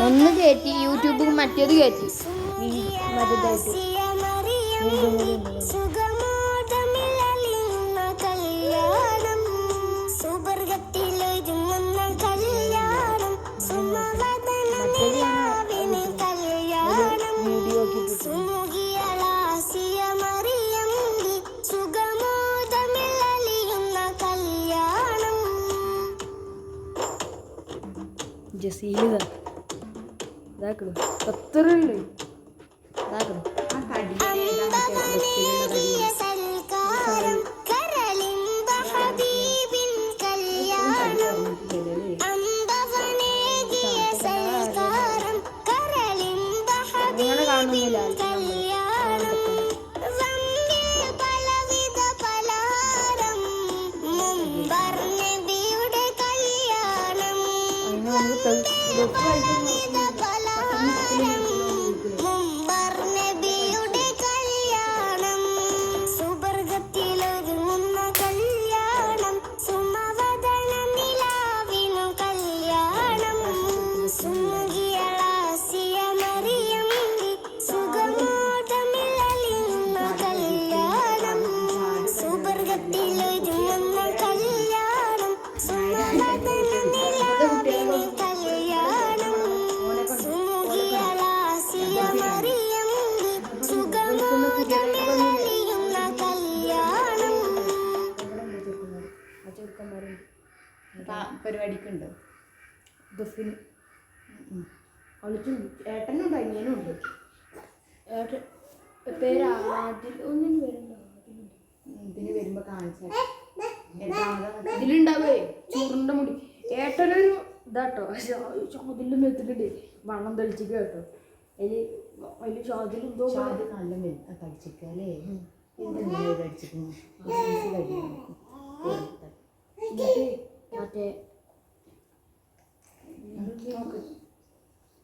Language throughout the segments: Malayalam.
ഒന്ന് കയറ്റി യൂട്യൂബിൽ മറ്റേത് കയറ്റി മറ്റേതായിട്ട് ജസീല ഇതാക്കണു അത്രയുള്ളൂ ഇതാക്കണു നിങ്ങളെ കാണുന്നില്ല പരിപാടിക്കുണ്ടോ ദഫിന് കളിച്ചുണ്ട് ഏട്ടനുണ്ട് അനിയനുണ്ട് ഏട്ടൻ പേര് ആദിൽ ഒന്നിന് പേരുണ്ടോ ഇതിന് വരുമ്പോ കാണിച്ചാൽ ഇതിലുണ്ടാവേ ചൂറിൻ്റെ മുടി ഏട്ടനൊരു ഇതാട്ടോ ഷാദിലും മെത്തിട്ടുണ്ട് വണ്ണം തെളിച്ചിക്കുക കേട്ടോ അതിൽ ഷാദിലെന്തോ ഷാദി നല്ല തളിച്ചിക്കുക അല്ലേ എന്തെങ്കിലും അടിച്ചിരിക്കുന്നു മറ്റേ നോക്ക്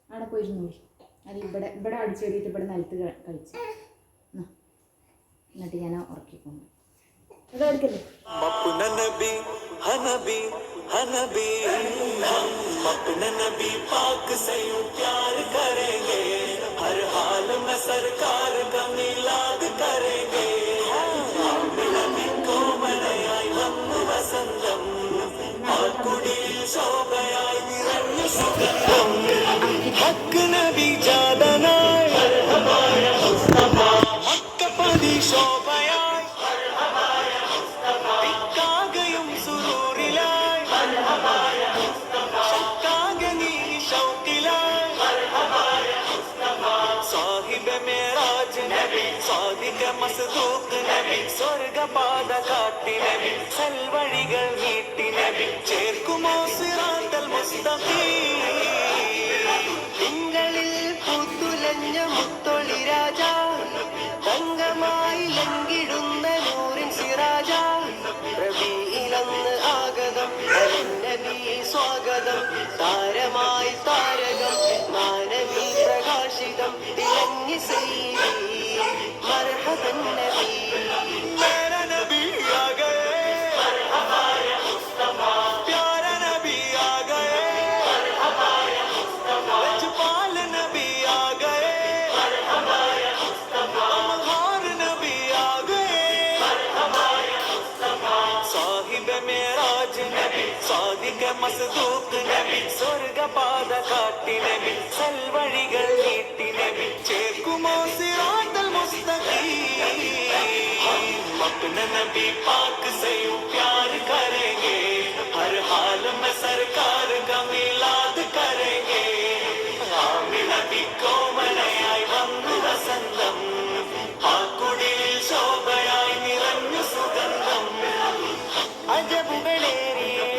അവിടെ പോയിരുന്നു അത് ഇവിടെ അടിച്ചേറിയിട്ട് ഇവിടെ നിലത്ത് കളിച്ചു എന്നിട്ട് ഞാൻ ഉറക്കിക്കൊണ്ട് അതെടുക്കല്ലേ സ്വർഗപാത കാട്ടി നബി സൽവഴികൾ നീട്ടി നബി ചേർക്കുമോ സിറാത്തൽ മുസ്തഖീം തിങ്കളിൽ പുത്തുലഞ്ഞ മുത്തൊളി രാജ മസ്ദൂഖ് നബി സ്വർഗപാത കാട്ടി നബി സൽവഴികൾ നീട്ടി നബി ചേർക്കുമോ സിറാത്തൽ മുസ്തഖീം अपना नबी पाक से यूं प्यार करेंगे हर हाल में सरकार का मिलाद करेंगे आमिना भी കോമലയായി വന്നു വസന്തം ആ കുടിലിൽ ശോഭയായി നിറഞ്ഞു സുഗന്ധം അജബുകളേറിയേ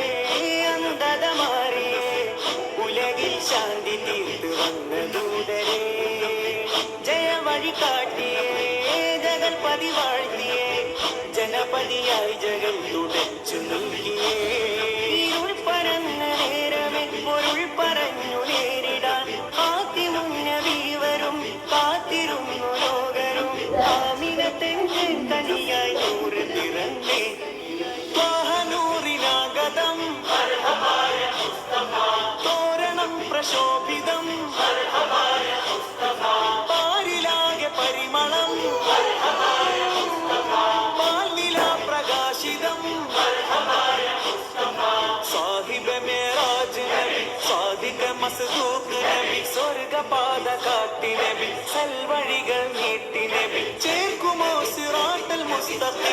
അന്ധതമാറിയേ ഉലകിൽ ശാന്തി തീർത്തു വന്ന ദൂതരേ ജയവഴി കാട്ടിയേ ജഗൽപതി വാഴ്ത്തിയേ ജനപതിയായി ജഗൽ തുടച്ചു നൽകിയേ ഇരുൾ പരന്ന നേരമേ പൊരുൾ പറഞ്ഞു നേരിടാൻ കാത്തിമുന്നവീവരും കാത്തിരുന്നു ലോകരും ആമിനത്തെങ്ക് കനിയായി നൂറ് പിറന്നേ വാഹനൂറിനാഗതം തോരണം പ്രശോഭിതം പാരിലാകെ പരിമളം പാൽനില പ്രകാശിതം സാഹിബ് മേറാജ് നബി സാദിഖ് മസ്ദൂഖ് നബി സ്വർഗപാത കാട്ടി നബി സൽവഴികൾ നീട്ടി നബി ചേർക്കുമോ സിറാത്തൽ മുസ്തഖീം